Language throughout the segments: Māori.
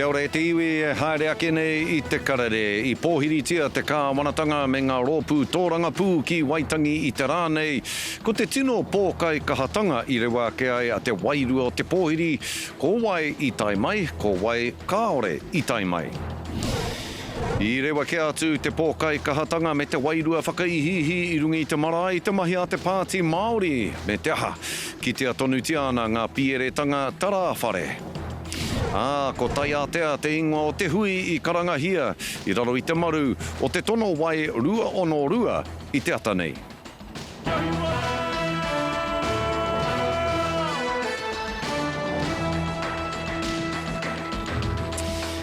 Kia ora e te iwi, haere ake nei I te karere, I pōwhiri tia te kāwanatanga me ngā rōpū tōranga pū ki Waitangi I te rānei. Ko te tino pōkai kahatanga I rewa ke ai a te wairua o te pōwhiri, ko wai I tai mai, ko wai kāore I tai mai. I rewa ke atu te pōkai kahatanga me te wairua whakaihihi I rungi I te marae I te mahi a te Pāti Māori. Me te aha, ki te atonu tiana ngā pieretanga tarawhare. Ko tai ātea te ingoa o te hui I karangahia, I raro I te maru o te tono wai rua ono rua I te ata nei.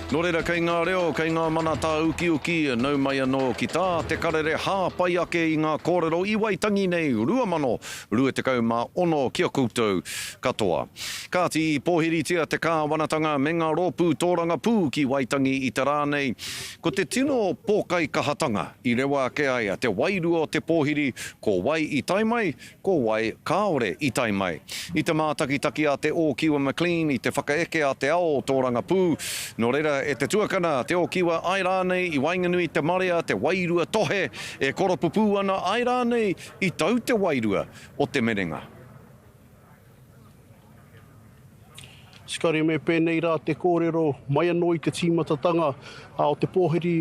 Nō reira, kei ngā reo, kei ngā mana tā uki, nau mai anō ki tā te karere hāpai ake I ngā kōrero I Waitangi nei, 2021 kia koutou katoa. Kāti I pōwhiri tia te kāwanatanga me ngā rōpū tōranga pū ki Waitangi I te rānei. Ko te tino pōkai kahatanga I rewa ke ai a te wairua o te pōwhiri, ko wai I tai mai, ko wai kāore I tai mai. I te mātakitaki a te o Kiwa McLean, I te whakaeke a te ao tōranga pū, nō reira, e te tuakana, te o kiwa ai rānei I wainganui te marea, te wairua tohe, e koropupu ana ai rānei I tau te wairua o te merenga. Skari me pēnei rā te kōrero, mai anō I te tīmatatanga o te pōwhiri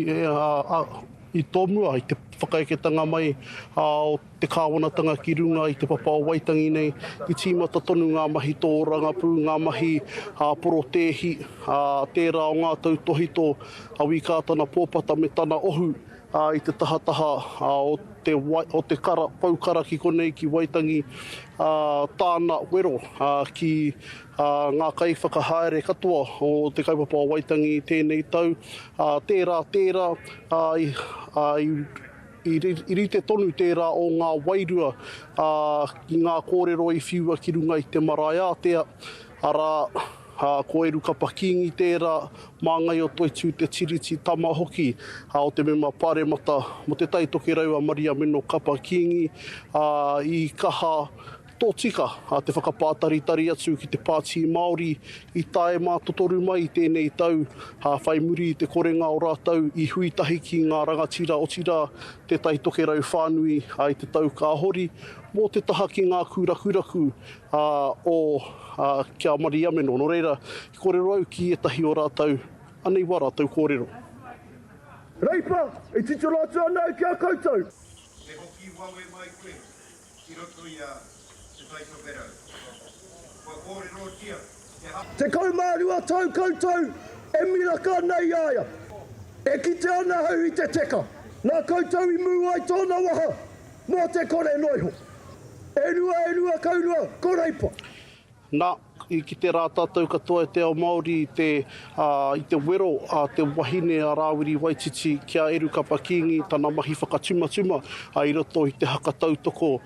I tōmua, I te whakaeketanga mai o te kāwanatanga ki runga I te papa o Waitangi nei, I tīmata tonu ngā mahi tō rangapū, ngā mahi porotēhi, tērā o ngā tautohito, awi kātana pōpata me tana ohu I te tahataha o te paukara ki konei ki Waitangi, tāna Wero ki ngā kai whakahaere katoa o te kaupapa o Waitangi tēnei tau, tērā I rite tonu tērā o ngā wairua ki ngā kōrero I whiua ki runga I te marae ātea, ara ko eru kapakingi tērā, māngai o toitu te tiriti tama hoki, o te mema pāremata mo te taitoke raua Maria Meno kapakingi, I kaha tōtika, te whakapātaritari atu ki te Pāti Māori, I tae mā totoru mai tēnei tau, whai muri I te korenga o rātau, I huitahi ki ngā rangatira o tira, te taitoke rau whānui I te tau kāhori, mō te taha ki ngā kurakuraku o kia Maria Meno. Nō reira, ki kōrero au ki etahi o rātau, anei wā rātau kōrero. Reipa, e titolo atu anau kia koutou. Te hoki wawe mai koe, I roto I te taitoke rau. Koe kōrero tia. Te kaumārua tau koutou, e miraka nei aia. E kite ana hau I te teka. Nā koutou I mū ai tōna waha, mō te kore noiho. E rua kaurua, ko reipa. Nā, I ki te rā tātou katoa te ao Māori I te Wero, te wahine a Rāwiri Waititi kia eru kapakingi, tana mahi whakatumatuma I roto I te hakatautoko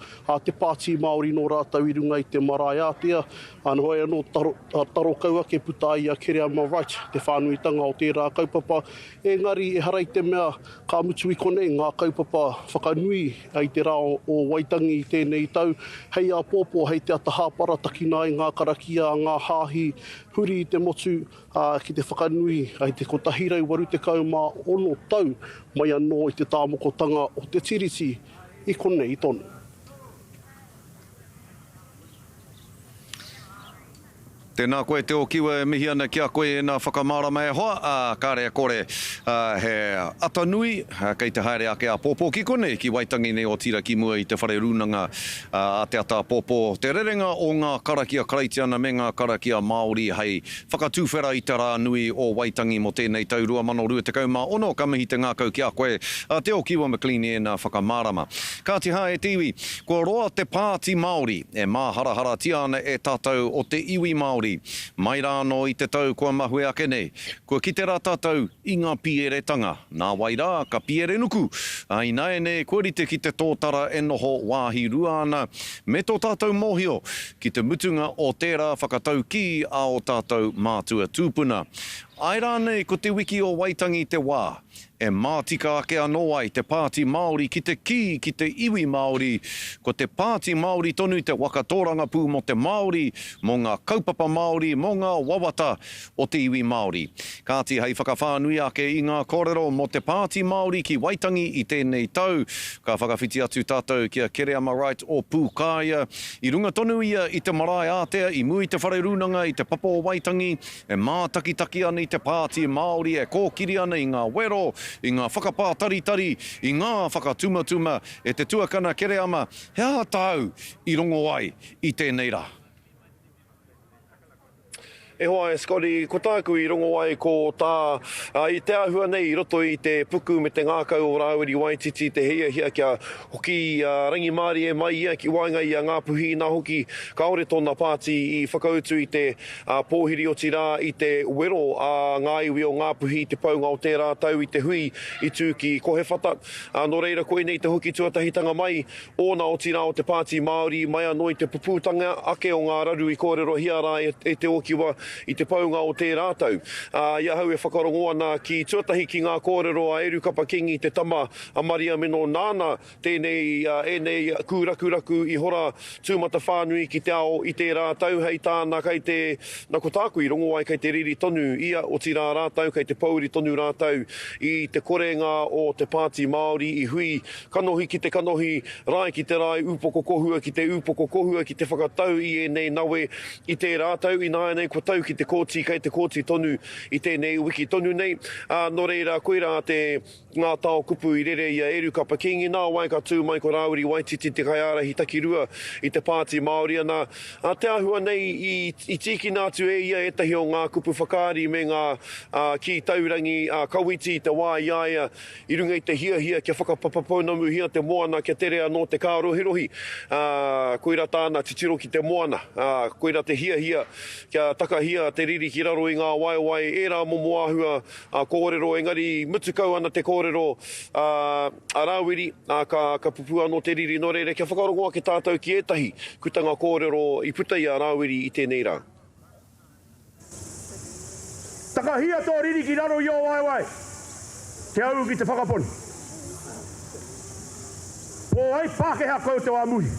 te Pāti Māori no rātau I runga I te marae ātea. Anu hoi anō taro kaua ke puta I a kere ama right, te whānuitanga o tērā kaupapa. Engari e harai te mea ka mutu I konei ngā kaupapa whakanui I te rā o Waitangi I tēnei tau. Hei a pōpō, hei te ata hāpara takina I ngā karakia, ngā hāhi, huri I te motu ki te whakanui, ai te kotahirau waru te kauma ono tau, mai anō I te tāmokotanga o te tiriti I konei tonu. Tēnā koe te o kiwa e mihi ana kia koe nā whakamārama e hoa, kāre a kore he atanui, kei te haere ake a pōpō ki konei ki Waitangi nei o tira ki mua I te whare rūnanga a te ata pōpō. Te rerenga o ngā karakia Karaitiana me ngā karakia Māori hei whakatūwhera I te rā nui o Waitangi mo tēnei tau 2021, ka mihi te ngākau kia koe te o Kiwa McLean e nā whakamārama. Ka te hae te iwi, ko roa te Pāti Māori e māharahara tiana e tātou o te iwi Māori. Mai rāno I te tau kua mahue ake nei. Kua ki te rā tātou I ngā pieretanga. Nā wai rā, ka piere nuku. Ai nai ne, kua rite ki te tōtara e noho wāhi rua ana. Me tō tātou mōhio ki te mutunga o tērā whakatau ki a o tātou mātua tūpuna. Ai rānei ko te wiki o Waitangi te wā. E mātika ake anō ai te Pāti Māori ki te iwi Māori, ko te Pāti Māori tonu te wakatoranga pū mo te Māori, mo ngā kaupapa Māori, mo ngā wawata o te iwi Māori. Kāti hei whakawhānui ake i ngā kōrero mo te Pāti Māori ki Waitangi i tēnei tau. Ka whakawhiti atu tātou kia Kereama Right o Pūkāia. I runga tonu ia i te marae ātea, i mui te whare runanga i te papa o Waitangi, e mātakitaki ana i te Pāti Māori, e kōkiri ana i ngā Wero, i ngā whakapātaritari, i ngā whakatumatuma, e te tuakana Kereama, he ātau i rongo ai i tēnei rā. E hoa e Scotty, ko tāku i rongo ai ko tā, i te ahua nei i roto i te puku me te ngākau o Rāweri Waititi, te hia kia hoki rangi Māori e mai ia ki Wāhanga i a Ngāpuhi, nā hoki kaore tōna Pāti i whakautu i te pōwhiri o tirā i te Wero a ngā iwi o Ngāpuhi, te paunga o tērā tau i te hui i tū ki kohewhata. Nō reira koe nei te hoki tuatahitanga mai, ōna o tirā o te Pāti Māori, mai anō i te pupūtanga ake o ngā raru i kōrero hiara e te okiwa i te paunga o tērā tau. Ia hau e whakarongo ana ki tuatahi ki ngā kōrero a Eru Kapa Kingi te tama a Maria Meno Nāna, tēnei enei kūrakuraku i hora tūmata whānui ki te ao i tērā tau, hei tāna kai te, na ko tāku i rongo ai kai te riri tonu ia o tira rātau, kai te pauri tonu rātau i te korenga o te Pāti Māori i hui kanohi ki te kanohi, rai ki te rai, upoko kohua ki te upoko kohua ki te whakatau i enei nawe i tērā tau, i nā enei ko tau ki te kōti, kai te kōti tonu i tēnei wiki tonu nei. Nō reira, koe rā te ngā tau kupu i rere i a Eru Kapa Kingi, nā waika tū mai ko Rāweri Waititi te kaiara hi takirua i te Pāti Māori ana. Te ahua nei i tiki nātu e ia etahi o ngā kupu whakaari me ngā ki taurangi kawiti te wā iaia i runga i te hia kia whakapapapaunamu hia te moana kia tere anō te kārohirohi. Koe rā tāna titiro ki te moana, koe rā te hia kia takahia te riri ki raro i ngā waiwai, e rā momo āhua kōrero, engari mutukau ana te kōrero a Rāweri, ka pupu anō te riri no reire, kia whakarongoa ke tātou ki etahi kutanga kōrero i puta i a Rāweri i tēnei rā. Takahia tō riri ki raro i o waiwai, te au ki te whakaponi. O ai Pākehā koutou a muhi.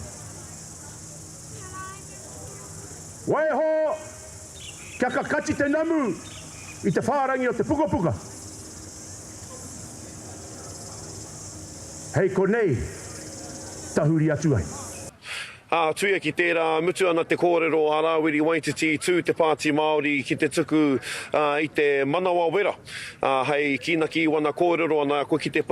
Waiho, kia kakati te namu i te whārangi o te pukapuka. Hei konei, tahuri atu ai. Tuia ki tērā, mutu ana te kōrero a Rāweri Waititi tū te Pāti Māori ki te tuku i te manawa wera. Hei kina ki wana kōrero ana koe ki te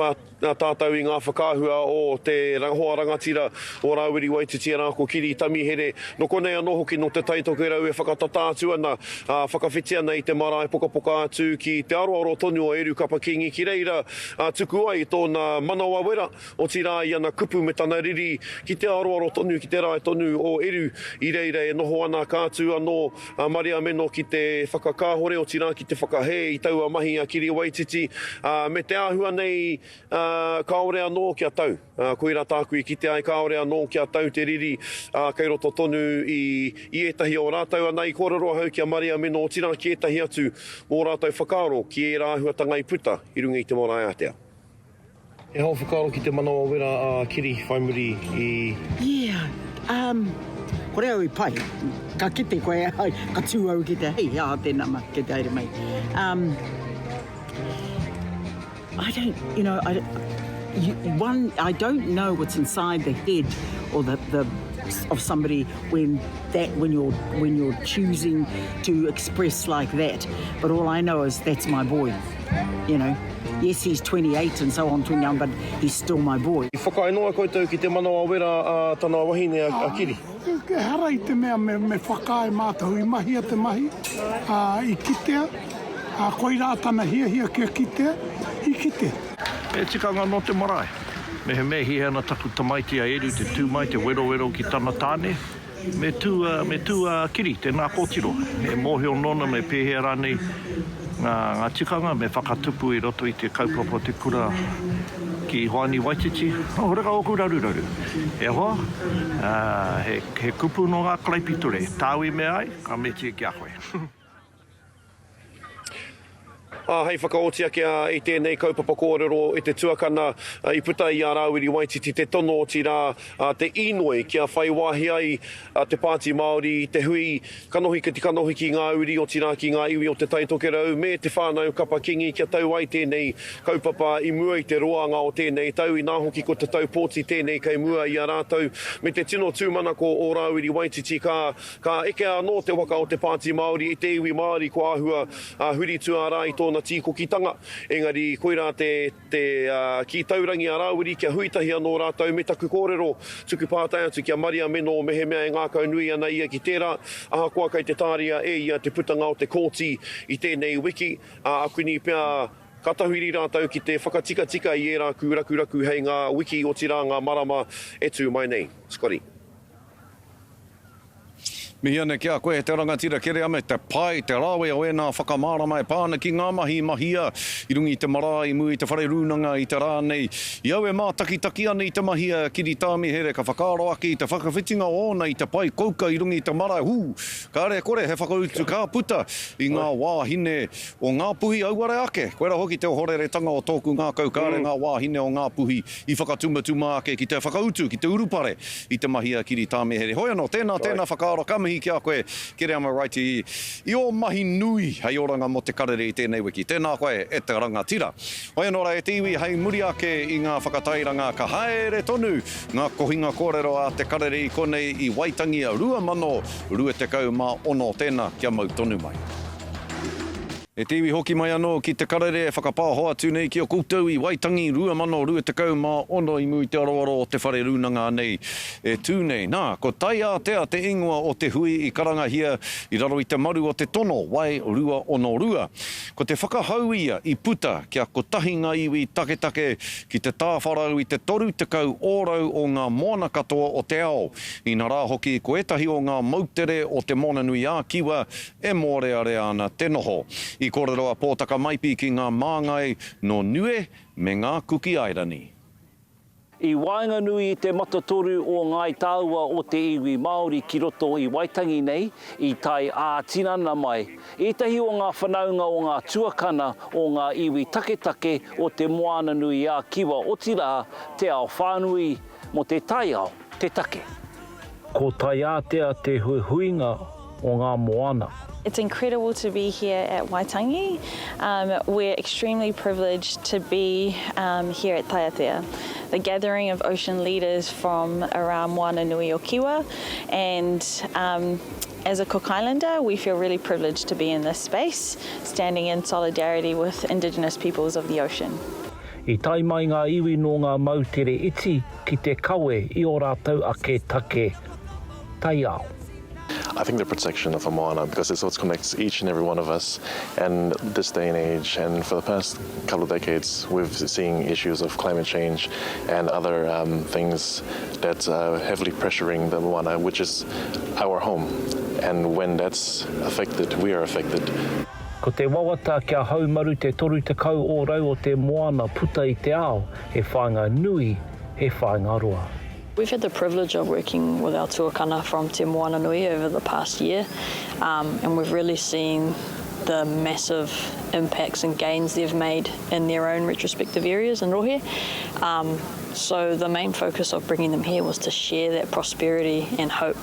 tātau i ngā whakāhua o te Hoa Rangatira o Rāweri Waititi ana ko kiri tami here. No konei anō hoki no te taitoke rau e whakatata atu ana, whakawhiti ana i te marae pokapoka atu ki te aroaro tonu o Eru Kapa Kingi ki reira tuku ai tōna manawa wera o tira i ana kupu me tana riri ki te aroaro tonu ki te rai tonu o Eru i reira e noho ana kātu anō Maria Meno ki te whakakāhore o tira ki te whakahe i taua mahi a Kiri Waititi me te āhua nei kaore anō kia tau. Koe rā tāku i ki te ai kaore anō kia tau te riri kei roto tonu i etahi o rātau ana i kōrero hau kia Maria Meno o tira ki etahi atu o rātau whakaaro ki e rāhua tanga i puta i runga i te marae ātea. E hau whakaaro ki te manawa wera a Kiri whaimuri i... Yeah. Kore au I pai, ka kite koe ai, ka tū au ki te hei, tēnā ma, ke te haere mai. I don't, you know, I don't know what's inside the head or the of somebody when you're choosing to express like that. But all I know is that's my boy, you know. Yes, he's 28 and so on, 21, but he's still my boy. I whakainoa koutou ki te manawa wera tana wahine a Kiri? Ke hara I te mea me whakae mātahu I mahi a te mahi, I kitea, koi rā tana hia kia kitea, I kitea. E tikanga no te marae. Me he mehi hana taku tamaiti a Eru, te tūmai, te wero ki tana tāne. Me tū Kiri, te nā kōtiro. Me mōheo nona, me pēhea rānei. Ngā tikanga me whakatupu I roto I te kaupapa te kura ki Hoani Waititi. Horeka oku raru. E hoa, he kupu no ngā kalaipitore. Tāui me ai, ka me tie ki a koe. hei whakaotia kia i tēnei kaupapa kōrero i te tuakana i puta i a Rāwiri Waititi te tono o tira te inoi kia whai wāhi ai te Pāti Māori, te hui kanohi ki te kanohi ki ngā uri o tira ki ngā iwi o te taitokerau me te whānau kapa kingi kia tau ai tēnei kaupapa i mua i te roanga o tēnei tau i nā hoki ko te tau pōti tēnei kei mua i a rātou me te tino tūmanako o Rāwiri Waititi ka eke anō te waka o te Pāti Māori i te iwi Māori ko āhua huri tuara i tōna tīkokitanga. Engari koira te ki taurangi a Rāwiri kia huitahi anō rātou me taku kōrero tuku pātai atu kia maria meno mehe mea e ngākau nui ana ia ki tērā. Ahakoa kei te tāria e ia te putanga o te kōti i tēnei wiki. Akuni pia katahuri rātou ki te whakatika i e rā kūraku hei ngā wiki o tira ngā marama e tū mai nei. Skori. Mihi ane kia koe te rangatira kere ame te pai, te rawe o e nā whakamārama e pāna ki ngā mahia i rungi te marae, i mui te whare rūnanga i te rānei. Iau e mā taki ane i te mahia kiri tāmi here ka whakaaro aki i te whakawhitinga ona i te pai kouka i rungi te marae. Karere kore he whakautu ka puta i ngā wāhine o ngā puhi auare ake. Koera hoki te Huarere tanga o tōku ngā kaukare ngā wāhine o ngā puhi i whakatuma ake ki te whakautu, ki te urupare i te mahia kiri tāmi here. Hoi anō, tēnā whakaaro kami kia koe, kere ama raiti i o mahi nui hei oranga mo te karere i tēnei wiki. Tēnā koe e te rangatira. Hoi anora e te iwi hei muri ake i ngā whakatairanga ka haere tonu ngā kohinga kōrero a te karere i konei i Waitangi a 2021 tēnā kia mau tonu mai. E te iwi hoki mai anō ki te karere e whakapāhoa tūnei ki o koutou i Waitangi 2021 i mui te aroaro o te whare rūnanga Anei e tūnei. Nā, ko tai ātea te ingoa o te hui i karangahia i raro i te maru o te tono wai rua ono rua. Ko te whakahauia i puta kia kotahi ngā iwi take ki te tāwharau i te toru te kau ōrau o ngā moana katoa o te ao. I nā rā hoki ko etahi o ngā mautere o te mona nui a kiwa e mōreare ana te noho. I kōrero a pōtaka maipi ki ngā māngai no nue me ngā kuki airani. I Wāhanga nui i te matatoru o ngai tāua o te iwi Māori ki roto i Waitangi nei, i tai ātinana mai. Etahi o ngā whanaunga o ngā tuakana o ngā iwi take o te moana nui a kiwa o tira te ao whānui mo te tai ao, te take. Ko tai ātea te huinga o ngā moana. It's incredible to be here at Waitangi. We're extremely privileged to be here at Tāite, the gathering of ocean leaders from around Moana Nui o Kiwa, and as a Cook Islander, we feel really privileged to be in this space, standing in solidarity with Indigenous peoples of the ocean. I tai mai ngā iwi no ngā mautere iti ki te kawe i o rātou ake take tai ao. I think the protection of a moana, because it's what connects each and every one of us, and this day and age, and for the past couple of decades, we've seen issues of climate change and other things that are heavily pressuring the moana, which is our home. And when that's affected, we are affected. Ko te wawata kia haumaru te toru te kau o rau o te moana puta i te ao, he whāinga nui, he whāinga roa. We've had the privilege of working with our tuakana from Te Moana Nui over the past year, and we've really seen the massive impacts and gains they've made in their own retrospective areas in Rohe. So the main focus of bringing them here was to share that prosperity and hope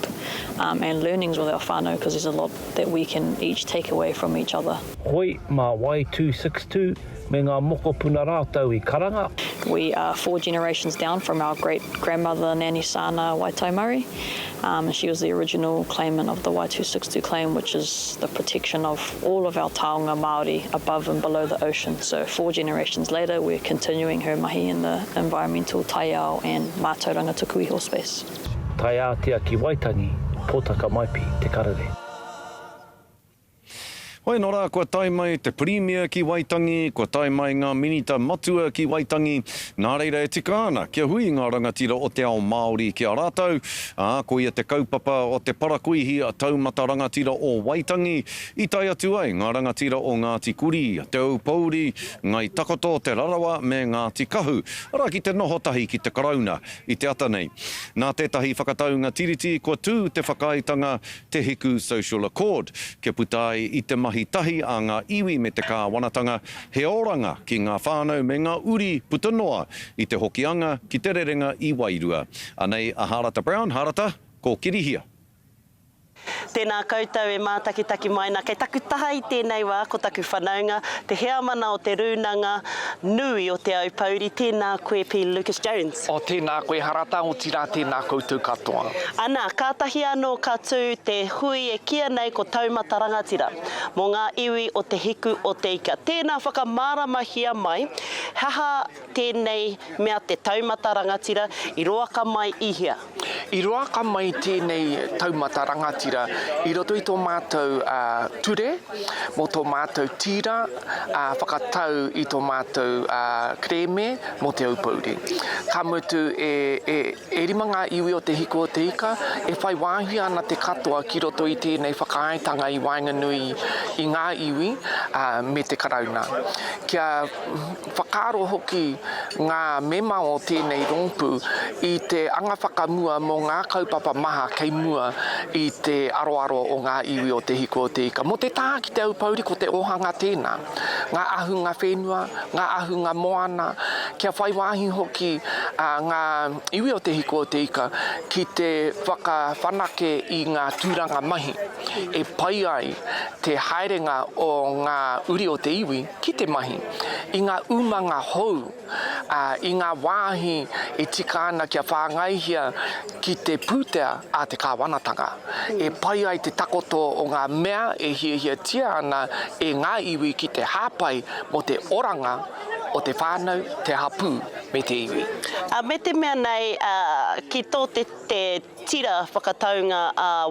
and learnings with our whānau, because there's a lot that we can each take away from each other. Hoi mā wai 262 me ngā mokopuna rātau i karanga. We are 4 generations down from our great-grandmother Nani Sana Waitai She was the original claimant of the Y262 claim, which is the protection of all of our taonga Māori above and below the ocean. So 4 generations later, we're continuing her mahi in the environmental taiao and mātou rangatuku iho space. Tai ātea ki Waitangi, pōtaka maipi te karere. Hoi nora, kua tai mai te Premier ki Waitangi, kua tai mai ngā minita matua ki Waitangi, nā reira e tika ana, kia hui ngā rangatira o te ao Māori ki a rātou, ko ia te kaupapa o te parakuihi a Taumata Rangatira o Waitangi, i tai atu ai ngā rangatira o Ngāti Kuri, te Aupōuri, ngai takoto, te rarawa me Ngāti Kahu, ara ki te nohotahi ki te karauna i te ata nei. Nā tētahi whakataunga tiriti, kua tū te whakaitanga te Hiku Social Accord, ke putai i te mahi tahitahi a ngā iwi me te kāwanatanga, he oranga ki ngā whānau me ngā uri putanoa i te hokianga ki te rerenga i Wairua. Anei a Harata Brown, Harata, ko kirihia. Tēnā koutou e mātakitaki mai nā, kei taku taha i tēnei wā, ko taku whanaunga, te hea mana o te rūnanga nui o te au pauri, tēnā koe P. Lucas Jones. O tēnā koe Harata, o tira tēnā koutou katoa. Ana, kātahi anō katu te hui e kia nei ko Taumata Rangatira, mō ngā iwi o te hiku o te ika. Tēnā whakamāramahia mai, haha tēnei mea te Taumata Rangatira, i roaka mai ihia. I roaka mai tēnei Taumata Rangatira, i roto i tō mātou ture, mō tō mātou tira, whakatau i tō mātou kreme, mō te aupauri. Ka mutu e rima ngā iwi o te hiku o te ika, e whai wāhi ana te katoa ki roto i tēnei whakaaetanga i Waitangi i ngā iwi me te karauna. Kia whakaro hoki ngā mema o tēnei rongpu i te anga whakamua mō ngā kaupapa maha kei mua i te aroaro o ngā iwi o te hiku o te ika. Mo te tā ki te aupauri ko te ohanga tēnā. Ngā ahunga whenua, ngā ahunga moana, kia whai wāhi hoki ngā iwi o te hiku o te ika ki te whakawhanake i ngā tūranga mahi. E pai ai te haerenga o ngā uri o te iwi ki te mahi. I ngā umanga hou, i ngā wāhi e tika ana kia whāngaihia ki te pūtea a te kāwanatanga. E pai ai te takoto o ngā mea e hiahia tia ana e ngā iwi ki te hāpai mo te oranga o te whānau, te hapu me te iwi. Me te mea nei, ki tō te tira whakataunga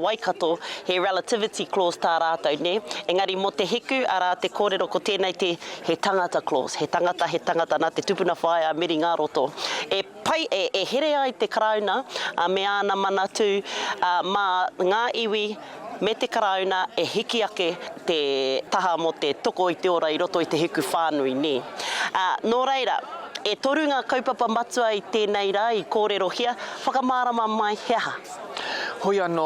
Waikato, he relativity clause tā rātou, ne? Engari mo te hiku, ara te kōrero ko tēnei te he tangata clause, he tangata, nā te tupuna whae a meri ngā roto. E pai, e here ai te karauna, me ana manatu, mā ngā iwi, me te karauna e hiki ake te taha mo te toko i te ora i roto i te hiku whānui, ne? Nō reira, e toru ngā kaupapa matua i tēnei rā, i kōrero hia, whakamārama mai heha. Hoi anō,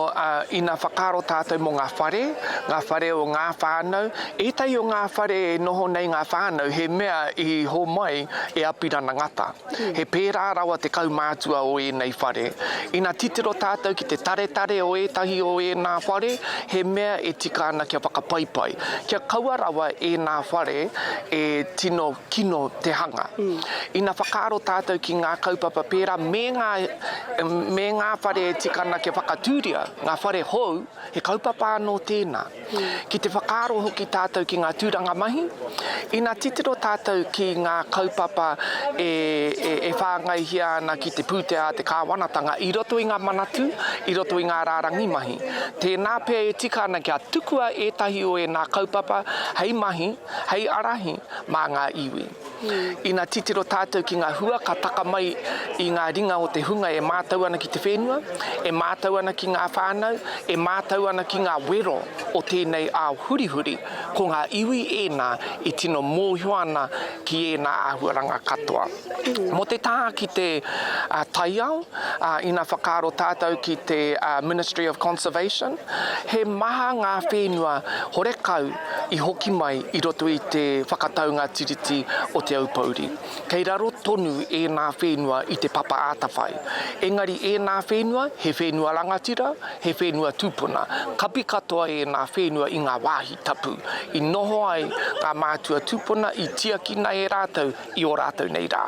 ina whakaro tātou mo ngā whare o ngā whānau. E tai o ngā whare e noho nei ngā whānau, he mea i ho mai e apirana ngata. He pērā rawa te kaumātua o e nei whare. Ina titiro tātou ki te tare o e tahi o e nā whare, he mea e tika ana kia whakapaipai. Kia kaua rawa e nā whare e tino kino te hanga. Ina whakaro tātou ki ngā kaupapa pērā me ngā whare e tika ana kia whakatūria, ngā whare hou, he kaupapa anō tēnā. Ki te whakaro hoki tātou ki ngā tūranga mahi, ina titiro tātou ki ngā kaupapa e whāngaihia ana ki te pūtea te kāwanatanga, i roto i ngā manatu, i roto i ngā rārangi mahi. Tēnā pēr e tika ana kia tukua e tahi o e ngā kaupapa, hei mahi, hei arahi, mā ngā iwi. Ina titiro tātou ki ngā hua, ka taka mai i ngā ringa o te hunga e mātau ana ki te whenua, e mātau ana ki ngā whānau, e mātau ana ki ngā wero o tēnei ā hurihuri, ko ngā iwi ēnā i tino mōhioana ki ēnā āhuaranga katoa. Mo te tā ki te taiao, ina whakaro tātou ki te Ministry of Conservation, he maha ngā whenua horekau i hoki mai i roto i te whakataunga tiriti o te aupauri. Kei raro tonu e nā whenua i te papa ātawhai. Engari e nā whenua, he whenua rangatira, he whenua tūpuna. Kapi katoa e nā whenua i ngā wāhi tapu. I noho ai ngā mātua tūpuna i tiakina e rātou i o rātou nei rā.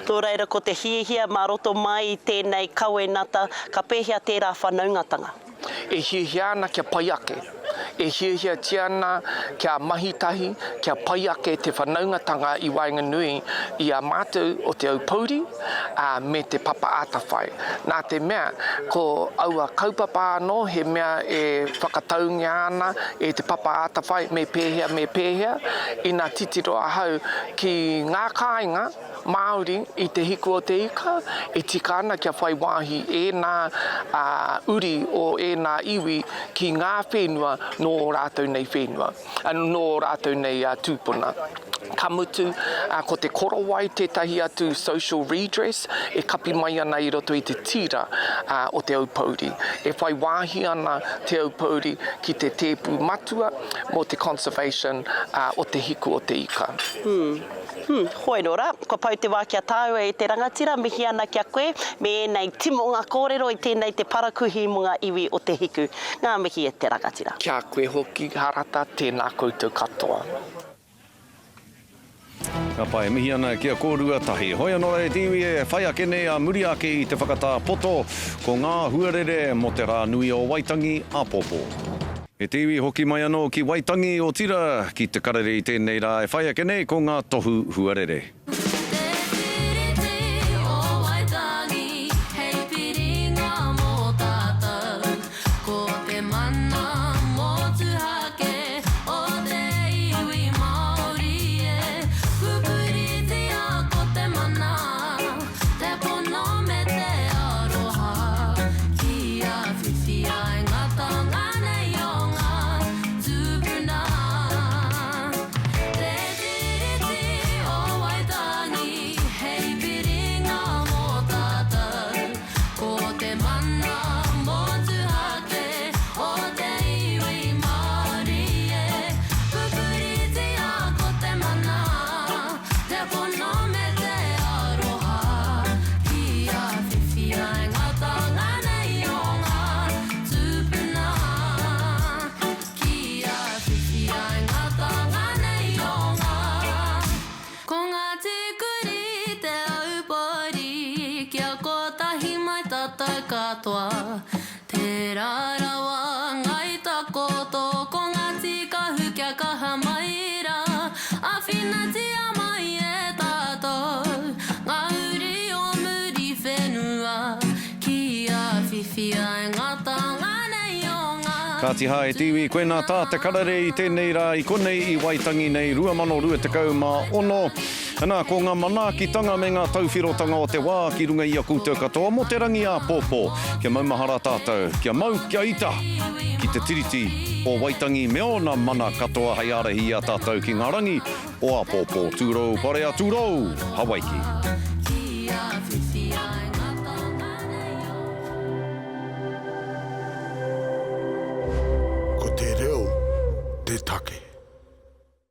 Tō reira ko te hiehia mā roto mai i tēnei kauenata, ka pēhea tērā whanaungatanga. E hiehia ana kia pai ake. E hiehia tiana kia mahitahi, kia pai ake te whanaungatanga i Wainganui i a mātou o te aupauri me te papa ātawhai. Nā te mea, ko aua kaupapa anō, he mea e whakataungia ana e te papa ātawhai me pēhea, ina titiro ahau ki ngā kāinga Māori i te hiku o te ika, e tika ana kia whai wāhi e nā uri o e nā iwi ki ngā whenua no rātou nei whenua, no rātou nei tūpuna. kamutu, ko te korowai, tētahi atu social redress, e kapi mai ana I roto I te tira o te aupauri. E whai wāhi ana te aupauri ki te tēpū matua mo te conservation o te hiku o te ika. Hoi nora, ko pau te wā kia tāua I te rangatira, mihi ana kia koe, me nei timo ngā kōrero I tēnei te parakuhi mo ngā iwi o te hiku. Ngā mihi e te rangatira. Kia koe hoki harata, tēnā koutou katoa. Ka pai mihi ana kia kōrua tahi. Hoi anō e tiwi e whai akene a muri ake I te whakatā poto ko ngā huarere mo te rā nui o Waitangi a Pōpō. E tiwi hoki mai anō ki Waitangi o tira ki te karere I tēnei rā e whai akene ko ngā tohu huarere. Te rarawa ngai takoto ko ngā tika hukia kaha maira a whina tia mai e tātou ngā uri o muri whenua ki a whiwhia e ngata nganei o ngā Kāti hae tiwi, koe nā tā te karare I tēnei rā I konei I Waitangi nei 2026. Nā, ko ngā manaakitanga me ngā tauwhirotanga o te wā ki runga I a koutou katoa mo te rangi a Pōpō. Kia maumahara tātou, kia mau, kia ita, ki te tiriti o Waitangi me ona mana katoa hei arahi a tātou ki ngā rangi o a Pōpō. Tūrou, pare a tūrou, Hawaiki.